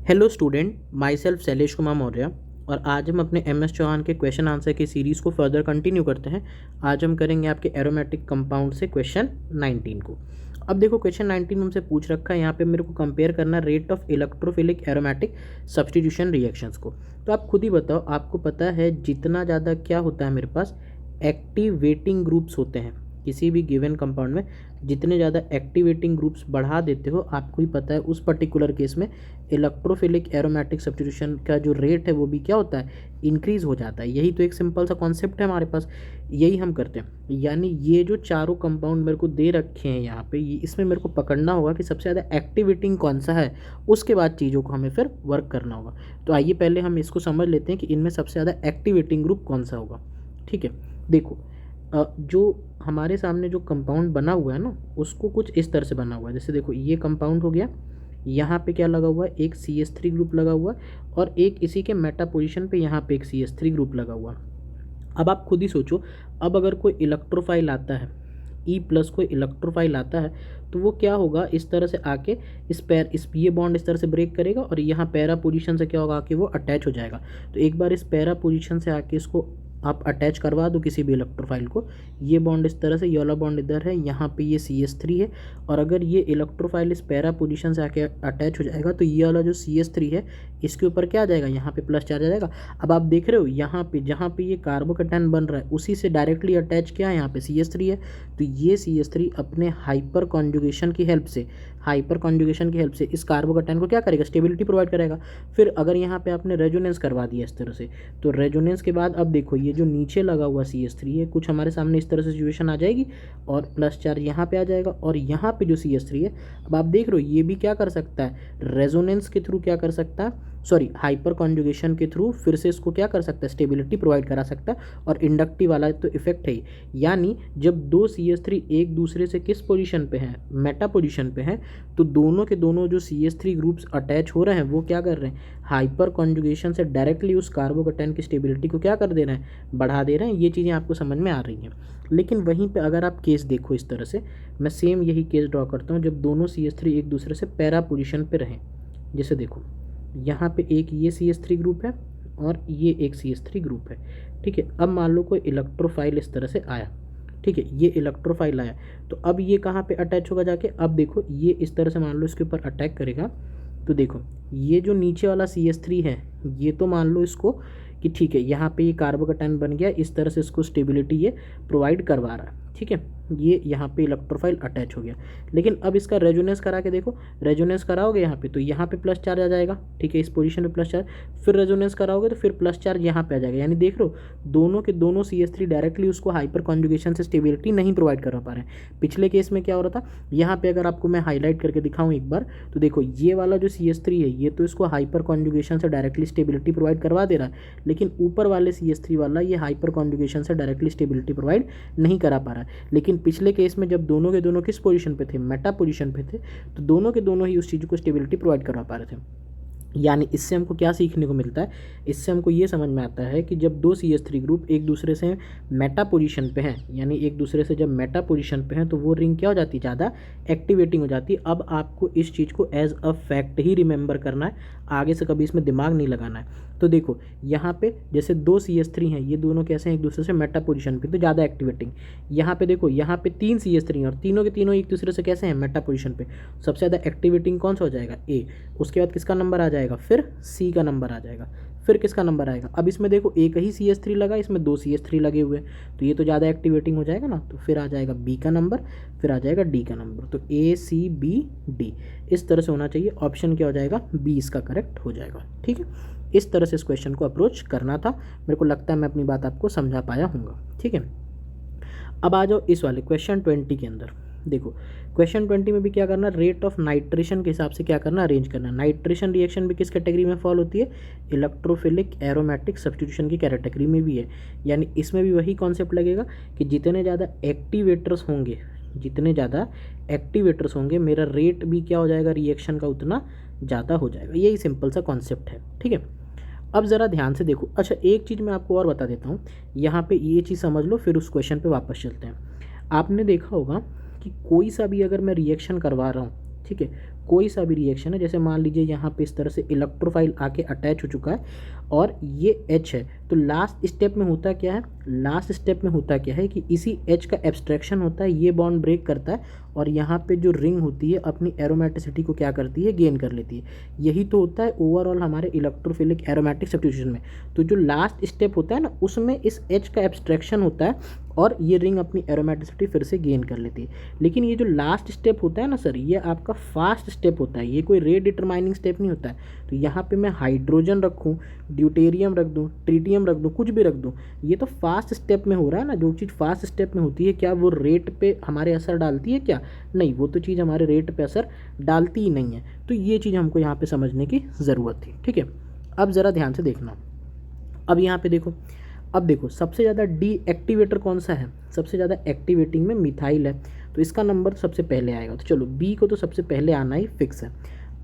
Hello student, my self Shailesh Kumar Maurya. और आज हम अपने एम एस चौहान के क्वेश्चन आंसर की सीरीज़ को फर्दर कंटिन्यू करते हैं। आज हम करेंगे आपके एरोमेटिक कंपाउंड से क्वेश्चन 19 को। अब देखो क्वेश्चन 19 में हमसे पूछ रखा है, यहाँ पे मेरे को कंपेयर करना rate of electrophilic aromatic substitution reactions को। तो आप खुद ही बताओ, आपको पता है जितना ज़्यादा क्या होता है मेरे पास एक्टिवेटिंग ग्रुप्स होते हैं किसी भी गिवन कंपाउंड में, जितने ज़्यादा एक्टिवेटिंग ग्रुप्स बढ़ा देते हो आपको ही पता है उस पर्टिकुलर केस में इलेक्ट्रोफिलिक एरोमेटिक सब्स्टिट्यूशन का जो रेट है वो भी क्या होता है, इंक्रीज हो जाता है। यही तो एक सिंपल सा कॉन्सेप्ट है हमारे पास, यही हम करते हैं। यानी ये जो चारों कंपाउंड मेरे को दे रखे हैं यहाँ पे, ये इसमें मेरे को पकड़ना होगा कि सबसे ज़्यादा एक्टिवेटिंग कौन सा है, उसके बाद चीज़ों को हमें फिर वर्क करना होगा। तो आइए पहले हम इसको समझ लेते हैं कि इनमें सबसे ज़्यादा एक्टिवेटिंग ग्रुप कौन सा होगा। ठीक है, देखो जो हमारे सामने जो कंपाउंड बना हुआ है ना, उसको कुछ इस तरह से बना हुआ है। जैसे देखो ये कंपाउंड हो गया, यहाँ पे क्या लगा हुआ है, एक CH3 ग्रुप लगा हुआ है और एक इसी के मेटा पोजीशन पे यहाँ पे एक CH3 ग्रुप लगा हुआ है। अब आप खुद ही सोचो, अब अगर कोई इलेक्ट्रोफाइल आता है, E+ कोई इलेक्ट्रोफाइल आता है तो वो क्या होगा, इस तरह से आके इस ये बॉन्ड इस तरह से ब्रेक करेगा और यहाँ पैरा पोजीशन से क्या होगा, आके वो अटैच हो जाएगा। तो एक बार इस पैरा पोजीशन से आके इसको आप अटैच करवा दो किसी भी इलेक्ट्रोफाइल को, ये बॉन्ड इस तरह से, ये वाला बॉन्ड इधर है, यहाँ पे ये CH3 है और अगर ये इलेक्ट्रोफाइल इस पैरा पोजीशन से आके अटैच हो जाएगा तो ये वाला जो CH3 है इसके ऊपर क्या आ जाएगा, यहाँ पे प्लस चार्ज आ जाएगा। अब आप देख रहे हो यहाँ पे जहाँ पे ये कार्बोकैटायन बन रहा है उसी से डायरेक्टली अटैच क्या है, यहाँ पे CH3 है। तो ये CH3 अपने हाइपर कॉन्जुगेशन की हेल्प से इस कार्बोकैटायन को क्या करेगा, स्टेबिलिटी प्रोवाइड करेगा। फिर अगर यहाँ पे आपने रेजोनेंस करवा दिया इस तरह से, तो रेजोनेंस के बाद अब देखो ये जो नीचे लगा हुआ CH3 है, कुछ हमारे सामने इस तरह से सिचुएशन आ जाएगी और प्लस चार्ज यहाँ पे आ जाएगा और यहाँ पे जो CH3 है, अब आप देख रहे हो ये भी क्या कर सकता है, रेजोनेंस के थ्रू क्या कर सकता है, सॉरी हाइपर कॉन्जुगेशन के थ्रू फिर से इसको क्या कर सकता है, स्टेबिलिटी प्रोवाइड करा सकता है। और इंडक्टिव वाला तो इफेक्ट है ही। यानी जब दो CH3 एक दूसरे से किस पोजीशन पे हैं, मेटा पोजीशन पे हैं, तो दोनों के दोनों जो CH3 ग्रुप्स अटैच हो रहे हैं वो क्या कर रहे हैं, हाइपर कॉन्जुगेशन से डायरेक्टली उस कार्बोकैटायन की स्टेबिलिटी को क्या कर दे रहे हैं, बढ़ा दे रहे हैं। ये चीज़ें आपको समझ में आ रही हैं। लेकिन वहीं पे अगर आप केस देखो इस तरह से, मैं सेम यही केस ड्रॉ करता हूँ जब दोनों CH3 एक दूसरे से पैरा पोजीशन पे रहें। जैसे देखो यहाँ पे एक ये CH3 ग्रुप है और ये एक CH3 ग्रुप है। ठीक है, अब मान लो कोई इलेक्ट्रोफाइल इस तरह से आया, ठीक है, ये इलेक्ट्रोफाइल आया तो अब ये कहाँ पे अटैच होगा जाके, अब देखो ये इस तरह से मान लो इसके ऊपर अटैक करेगा तो देखो ये जो नीचे वाला CH3 है ये तो मान लो इसको कि ठीक है यहाँ पे ये कार्बोकैटायन बन गया, इस तरह से इसको स्टेबिलिटी ये प्रोवाइड करवा रहा है। ठीक है, ये यहाँ पे इलेक्ट्रोफाइल अटैच हो गया। लेकिन अब इसका रेजोनेंस करा के देखो, रेजोनेंस कराओगे यहाँ पे तो यहाँ पे प्लस चार्ज आ जाएगा। ठीक है, इस पोजीशन पे प्लस चार्ज, फिर रेजोनेंस कराओगे तो फिर प्लस चार्ज यहाँ पे आ जाएगा। यानी देख लो दोनों के दोनों CH3 डायरेक्टली उसको हाइपर कॉन्जुगेशन से स्टेबिलिटी नहीं प्रोवाइड कर पा रहे हैं। पिछले केस में क्या हो रहा था, यहाँ पे अगर आपको मैं हाईलाइट करके दिखाऊँ एक बार तो देखो ये वाला जो CH3 है ये तो इसको हाइपर कॉन्जुगेशन से डायरेक्टली स्टेबिलिटी प्रोवाइड करवा दे रहा है, लेकिन ऊपर वाले CH3 वाला ये हाइपर कॉन्जुगेशन से डायरेक्टली स्टेबिलिटी प्रोवाइड नहीं करा पा रहा है। लेकिन पिछले केस में जब दोनों के दोनों किस पोजीशन पे थे, मेटा पोजीशन पे थे, तो दोनों के दोनों ही उस चीज़ को स्टेबिलिटी प्रोवाइड करवा पा रहे थे। यानी इससे हमको क्या सीखने को मिलता है, इससे हमको ये समझ में आता है कि जब दो CH3 ग्रुप एक दूसरे से मेटा पोजीशन पे हैं, यानी एक दूसरे से जब मेटा पोजीशन पे हैं तो वो रिंग क्या हो जाती है, ज़्यादा एक्टिवेटिंग हो जाती है। अब आपको इस चीज़ को एज अ फैक्ट ही रिमेंबर करना है, आगे से कभी इसमें दिमाग नहीं लगाना है। तो देखो यहाँ पे जैसे दो CH3 हैं, ये दोनों कैसे हैं, एक दूसरे से मेटा पोजीशन पे तो ज़्यादा एक्टिवेटिंग। यहाँ पे देखो यहाँ पे 3 CH3 हैं और तीनों के तीनों एक दूसरे से कैसे हैं, मेटा पोजीशन पे। सबसे ज़्यादा एक्टिवेटिंग कौन सा हो जाएगा, A। उसके बाद किसका नंबर आ जाएगा, फिर C का नंबर आ जाएगा, फिर किसका नंबर आएगा। अब इसमें देखो एक ही CH3 लगा, इसमें 2 CH3 लगे हुए हैं तो ये तो ज़्यादा एक्टिवेटिंग हो जाएगा ना, तो फिर आ जाएगा B का नंबर, फिर आ जाएगा D का नंबर। तो A C B D इस तरह से होना चाहिए। ऑप्शन क्या हो जाएगा, B इसका करेक्ट हो जाएगा। ठीक है, इस तरह से इस क्वेश्चन को अप्रोच करना था। मेरे को लगता है मैं अपनी बात आपको समझा पाया हूँगा। ठीक है, अब आ जाओ इस वाले क्वेश्चन 20 के अंदर। देखो क्वेश्चन 20 में भी क्या करना, रेट ऑफ नाइट्रेशन के हिसाब से क्या करना, अरेंज करना। नाइट्रेशन रिएक्शन भी किस कैटेगरी में फॉल होती है, इलेक्ट्रोफिलिक एरोमेटिक सब्स्टिट्यूशन की कैटेगरी में भी है। यानी इसमें भी वही कॉन्सेप्ट लगेगा कि जितने ज़्यादा एक्टिवेटर्स होंगे मेरा रेट भी क्या हो जाएगा, रिएक्शन का उतना ज़्यादा हो जाएगा। यही सिंपल सा कॉन्सेप्ट है। ठीक है, अब ज़रा ध्यान से देखो। अच्छा एक चीज़ मैं आपको और बता देता हूँ, यहाँ पे ये चीज़ समझ लो फिर उस क्वेश्चन पे वापस चलते हैं। आपने देखा होगा कि कोई सा भी अगर मैं रिएक्शन करवा रहा हूँ, ठीक है, कोई सा भी रिएक्शन है, जैसे मान लीजिए यहाँ पे इस तरह से इलेक्ट्रोफाइल आके अटैच हो चुका है और ये H है, तो लास्ट स्टेप में होता क्या है, लास्ट स्टेप में होता क्या है कि इसी H का एब्स्ट्रैक्शन होता है, ये बॉन्ड ब्रेक करता है और यहाँ पे जो रिंग होती है अपनी एरोमेटिसिटी को क्या करती है, गेन कर लेती है। यही तो होता है ओवरऑल हमारे इलेक्ट्रोफिलिक एरोमेटिक सब्स्टिट्यूशन में। तो जो लास्ट स्टेप होता है ना, उसमें इस H का एब्स्ट्रैक्शन होता है और ये रिंग अपनी एरोमेटिसिटी फिर से गेन कर लेती है। लेकिन ये जो लास्ट स्टेप होता है ना सर, ये आपका फास्ट स्टेप होता है, ये कोई रेट डिटरमाइनिंग स्टेप नहीं होता है। तो यहाँ पे मैं हाइड्रोजन रखूँ, ड्यूटेरियम रख दूँ, ट्रिटियम रख दूँ, कुछ भी रख दूँ, ये तो फास्ट स्टेप में हो रहा है ना। जो चीज़ फास्ट स्टेप में होती है क्या वो रेट पे हमारे असर डालती है क्या? नहीं, वो तो चीज़ हमारे रेट पे असर डालती ही नहीं है। तो ये चीज़ हमको यहाँ पे समझने की ज़रूरत थी, ठीक है। अब ज़रा ध्यान से देखना, अब यहाँ पे देखो, अब देखो सबसे ज़्यादा डीएक्टिवेटर कौन सा है, सबसे ज़्यादा एक्टिवेटिंग में मिथाइल है, तो इसका नंबर सबसे पहले आएगा। तो चलो बी को तो सबसे पहले आना ही फिक्स है।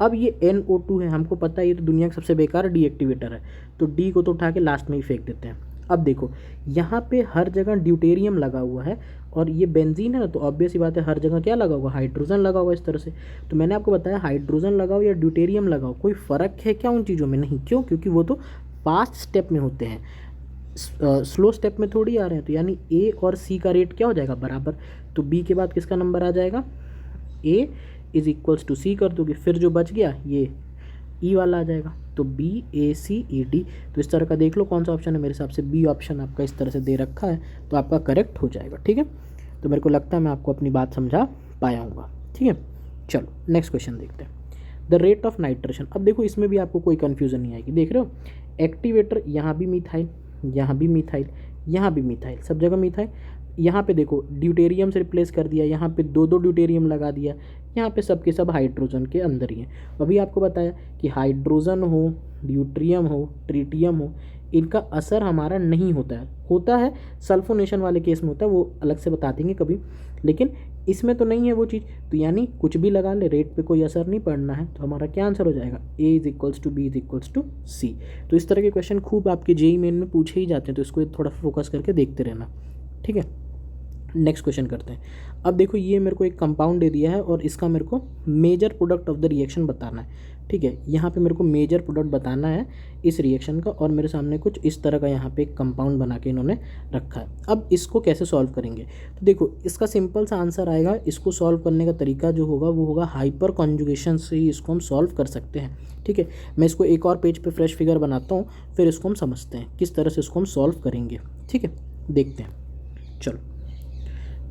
अब ये NO2 है, हमको पता है ये तो दुनिया का सबसे बेकार डीएक्टिवेटर है, तो डी को तो उठा के लास्ट में ही फेंक देते हैं। अब देखो यहाँ पे हर जगह ड्यूटेरियम लगा हुआ है और ये बेंजीन है ना, तो ऑब्वियस ही बात है हर जगह क्या लगा हुआ, हाइड्रोजन लगा हुआ इस तरह से। तो मैंने आपको बताया हाइड्रोजन लगाओ या ड्यूटेरियम लगाओ, कोई फ़र्क है क्या उन चीज़ों में? नहीं। क्यों? क्योंकि वो तो फास्ट स्टेप में होते हैं, स्लो स्टेप में थोड़ी आ रहे हैं। तो यानी ए और सी का रेट क्या हो जाएगा, बराबर। तो बी के बाद किसका नंबर आ जाएगा, ए इज इक्वल्स टू सी कर दोगे, फिर जो बच गया ये ई वाला आ जाएगा, तो बी ए सी ई डी। तो इस तरह का देख लो कौन सा ऑप्शन है, मेरे हिसाब से बी ऑप्शन आपका इस तरह से दे रखा है, तो आपका करेक्ट हो जाएगा, ठीक है। तो मेरे को लगता है मैं आपको अपनी बात समझा पाया हूँगा, ठीक है। चलो नेक्स्ट क्वेश्चन देखते हैं, द रेट ऑफ नाइट्रेशन। अब देखो इसमें भी आपको कोई कन्फ्यूज़न नहीं आएगी, देख रहे हो एक्टिवेटर, यहाँ भी मिथाइल, यहाँ भी मिथाइल, यहाँ भी मिथाइल, सब जगह मिथाइल। यहाँ पे देखो ड्यूटेरियम से रिप्लेस कर दिया, यहाँ पे दो दो ड्यूटेरियम लगा दिया, यहाँ पे सब के सब हाइड्रोजन के अंदर ही हैं। अभी आपको बताया कि हाइड्रोजन हो, ड्यूट्रियम हो, ट्रिटियम हो, इनका असर हमारा नहीं होता है सल्फोनेशन वाले केस में होता है, वो अलग से बता देंगे कभी, लेकिन इसमें तो नहीं है वो चीज़। तो यानी कुछ भी लगा ले, रेट पे कोई असर नहीं पड़ना है, तो हमारा क्या आंसर हो जाएगा, A is equals to B is equals to C. तो इस तरह के क्वेश्चन खूब आपके जेईई मेन में पूछे ही जाते हैं, तो इसको थोड़ा फोकस करके देखते रहना, ठीक है। नेक्स्ट क्वेश्चन करते हैं। अब देखो ये मेरे को एक कंपाउंड दे दिया है और इसका मेरे को major product of the reaction बताना है, ठीक है। यहाँ पे मेरे को मेजर प्रोडक्ट बताना है इस रिएक्शन का, और मेरे सामने कुछ इस तरह का यहाँ पे एक कंपाउंड बना के इन्होंने रखा है। अब इसको कैसे सॉल्व करेंगे, तो देखो इसका सिंपल सा आंसर आएगा। इसको सॉल्व करने का तरीका जो होगा वो होगा हाइपर कॉन्जुगेशन से ही इसको हम सॉल्व कर सकते हैं, ठीक है। मैं इसको एक और पेज पे फ्रेश फिगर बनाता हूँ, फिर इसको हम समझते हैं किस तरह से इसको हम सॉल्व करेंगे, ठीक है। देखते हैं, चलो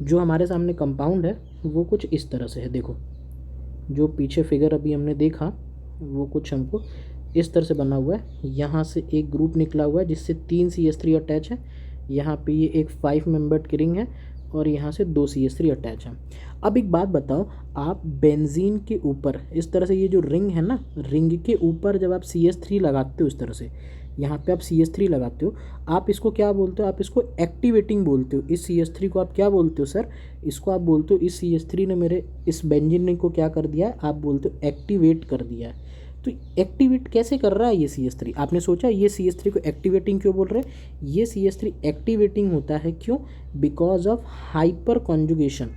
जो हमारे सामने कंपाउंड है वो कुछ इस तरह से है। देखो जो पीछे फिगर अभी हमने देखा वो कुछ हमको इस तरह से बना हुआ है। यहाँ से एक ग्रुप निकला हुआ है जिससे 3 CH3 अटैच है, यहाँ पे ये एक 5 मेंबर्ड की रिंग है और यहाँ से 2 CH3 अटैच है। अब एक बात बताओ, आप बेंजीन के ऊपर इस तरह से ये जो रिंग है ना, रिंग के ऊपर जब आप CH3 लगाते हो इस तरह से, यहाँ पे आप CH3 लगाते हो, आप इसको क्या बोलते हो, आप इसको एक्टिवेटिंग बोलते हो। इस CH3 को आप क्या बोलते हो सर, इसको आप बोलते हो इस CH3 ने मेरे इस बेंजीन रिंग को क्या कर दिया है, आप बोलते हो एक्टिवेट कर दिया है। तो एक्टिवेट कैसे कर रहा है ये CH3, आपने सोचा ये CH3 को एक्टिवेटिंग क्यों बोल रहे हैं? ये CH3 एक्टिवेटिंग होता है क्यों, बिकॉज ऑफ हाइपर कॉन्जुगेशन।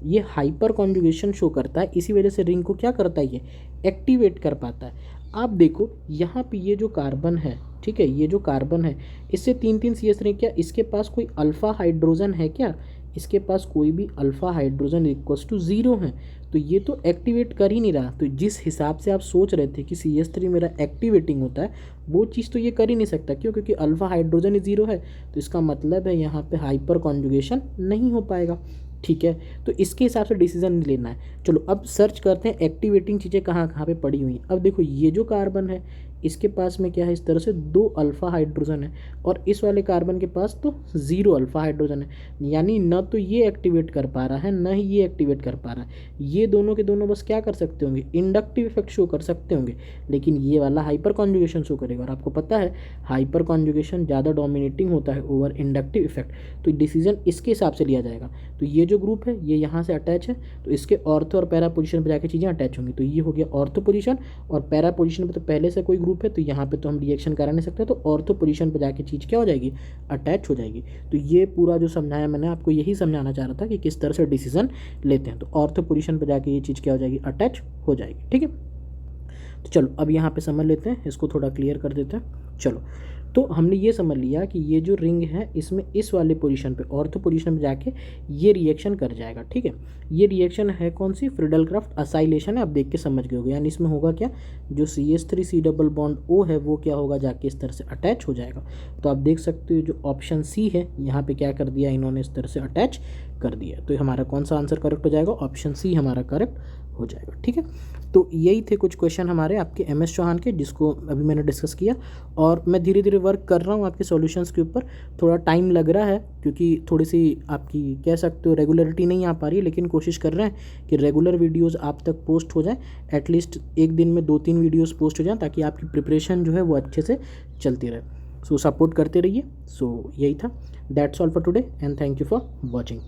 ये हाइपर कॉन्जुगेशन शो करता है, इसी वजह से रिंग को क्या करता है, ये एक्टिवेट कर पाता है। आप देखो यहाँ पे ये जो कार्बन है, ठीक है, ये जो कार्बन है इससे 3 CH3, क्या इसके पास कोई अल्फ़ा हाइड्रोजन है क्या? इसके पास कोई भी अल्फ़ा हाइड्रोजन इक्वल्स टू 0 है, तो ये तो एक्टिवेट कर ही नहीं रहा। तो जिस हिसाब से आप सोच रहे थे कि CH3 मेरा एक्टिवेटिंग होता है, वो चीज़ तो ये कर ही नहीं सकता। क्यों? क्योंकि अल्फ़ा हाइड्रोजन ही 0 है, तो इसका मतलब है यहाँ पे हाइपर कॉन्जुगेशन नहीं हो पाएगा, ठीक है। तो इसके हिसाब से डिसीजन लेना है। चलो अब सर्च करते हैं एक्टिवेटिंग चीज़ें कहाँ कहाँ पे पड़ी हुई हैं। अब देखो ये जो कार्बन है इसके पास में क्या है, इस तरह से 2 अल्फ़ा हाइड्रोजन है और इस वाले कार्बन के पास तो 0 अल्फ़ा हाइड्रोजन है, यानी न तो ये एक्टिवेट कर पा रहा है न ही ये एक्टिवेट कर पा रहा है। ये दोनों के दोनों बस क्या कर सकते होंगे, इंडक्टिव इफेक्ट शो कर सकते होंगे, लेकिन ये वाला हाइपर कॉन्जुगेशन शो करेगा। और आपको पता है हाइपर कॉन्जुगेशन ज़्यादा डोमिनेटिंग होता है ओवर इंडक्टिव इफेक्ट, तो डिसीजन इसके हिसाब से लिया जाएगा। तो ये जो ग्रुप है ये यहाँ से अटैच है, तो इसके ऑर्थो और पैरा पोजीशन पर जाके चीज़ें अटैच होंगी। तो ये हो गया ऑर्थो पोजीशन, और पैरा पोजीशन पे तो पहले से कोई ग्रुप है, तो यहाँ पे तो हम रिएक्शन करा नहीं सकते, तो ऑर्थो पोजीशन पे जाके चीज़ क्या हो जाएगी, अटैच हो जाएगी। तो ये पूरा जो समझाया मैंने आपको यही समझाना चाह रहा था कि किस तरह से डिसीजन लेते हैं। तो ऑर्थो पोजीशन पे जाके ये चीज़ क्या हो जाएगी, अटैच हो जाएगी। ठीक है, तो चलो अब यहाँ पे समझ लेते हैं, इसको थोड़ा क्लियर कर देते हैं। चलो, तो हमने ये समझ लिया कि ये जो रिंग है इसमें इस वाले पोजीशन पे, ऑर्थो पोजीशन पे जाके ये रिएक्शन कर जाएगा। ठीक है, ये रिएक्शन है कौन सी, फ्रीडलक्राफ्ट असाइलेशन है। आप देख के समझ गए होगे, यानी इसमें होगा क्या, जो CH3 डबल बॉन्ड O है वो क्या होगा, जाके इस तरह से अटैच हो जाएगा। तो आप देख सकते हो जो ऑप्शन सी है यहाँ पे क्या कर दिया इन्होंने, इस तरह से अटैच कर दिया। तो हमारा कौन सा आंसर करेक्ट हो जाएगा, ऑप्शन सी हमारा करेक्ट हो जाएगा। ठीक है, तो यही थे कुछ क्वेश्चन हमारे आपके MS चौहान के, जिसको अभी मैंने डिस्कस किया, और मैं धीरे धीरे वर्क कर रहा हूँ आपके सॉल्यूशंस के ऊपर। थोड़ा टाइम लग रहा है क्योंकि थोड़ी सी आपकी कह सकते हो रेगुलरिटी नहीं आ पा रही है, लेकिन कोशिश कर रहे हैं कि रेगुलर वीडियोज़ आप तक पोस्ट हो जाएँ, एटलीस्ट एक दिन में 2-3 वीडियोज़ पोस्ट हो जाएँ, ताकि आपकी प्रिपरेशन जो है वो अच्छे से चलती रहे। सो सपोर्ट करते रहिए। सो यही था, that's all for today and thank you for watching.